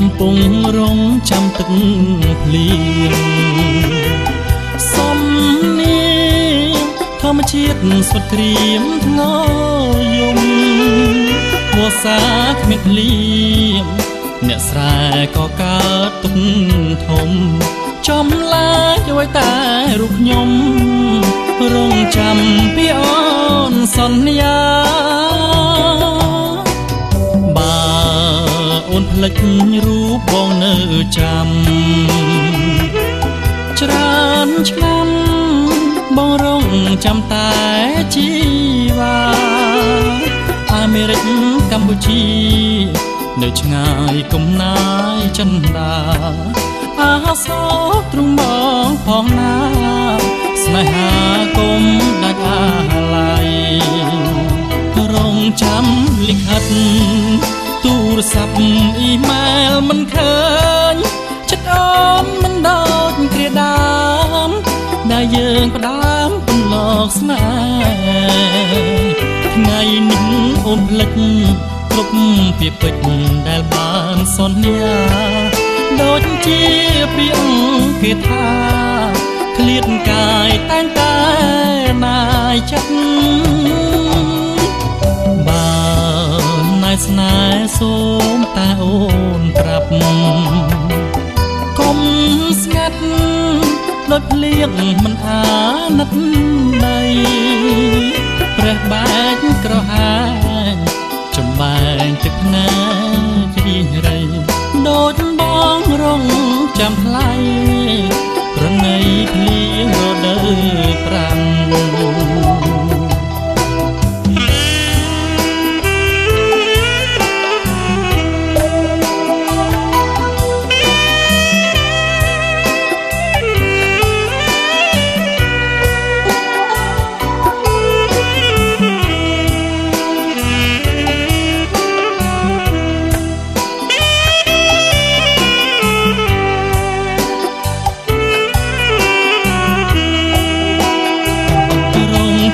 បំពង់រងចាំទឹកភ្លៀងសំនីធម្មជាតិស្វិតក្រៀមថ្ងយំវស្សាគ្មានភ្លៀងអ្នកស្រែក៏កើតទុកធំចំឡាយឲ្យតែរូបខ្ញុំរងចាំពីអូនសន្យាបើអូនភ្លេចរូបបងនៅចាំច្រើនឆ្នាំបងរងចាំតែជីវ៉ាអាមេរិកកម្ពុជានៅឆ្ងាយកំណាយចិនដាអាសោទ្រង់បងផងណាស្នេហាគុំដាច់អាឡ័យរងចាំលិខិតទូរស័ព្ទអ៊ីមែលមិនឃើញចិត្តអូនមិនដូចគ្រាដើមដែលយើងផ្ដើមពន្លកស្នេហ៍ថ្ងៃនេះអូនភ្លេចគ្រប់ពាក្យពេចន៍ដែលបានសន្យាដូចជាពីអង្គគេថាឃ្លាតកាយតែងតែណាយចិត្តបើណាយស្នេហ៍សូមតែអូនប្រាប់កុំស្ងាត់ដូចភ្លៀងមិនអាណិតដីព្រះបែកក្រហាញចំបែងទឹកភ្នែករីងរៃដូចបងរងចាំថ្លៃប្រណីភ្លៀងរដូវប្រាំង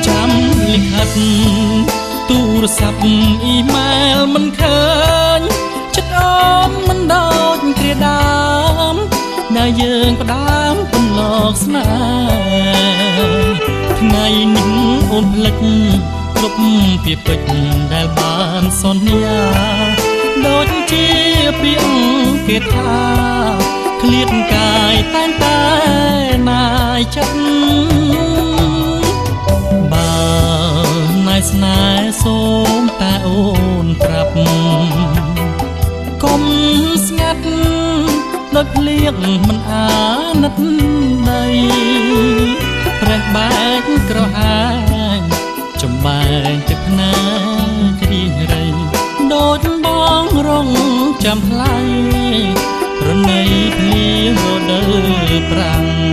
ចាំលិខិតទូរស័ព្ទអ៊ីមែលមិនឃើញចិត្តអូនមិនដូចគ្រាដើមដែលយើងផ្ដើមពន្លកស្នេហ៍ថ្ងៃនេះអូនភ្លេចគ្រប់ពាក្យពេចន៍ដែលបានសន្យាដូចជាពីអង្គគេថាឃ្លាតកាយតែងតែណាយចិត្តបើណាយស្នេហ៍សូមតែអូនប្រាប់កុំស្ងាត់ដូចភ្លៀងមិនអាណិតដីព្រះបែកក្រហាញចំបែងទឹកភ្នែករីងរៃដូចបងរងចាំថ្លៃប្រណីភ្លៀងរដូវប្រាំង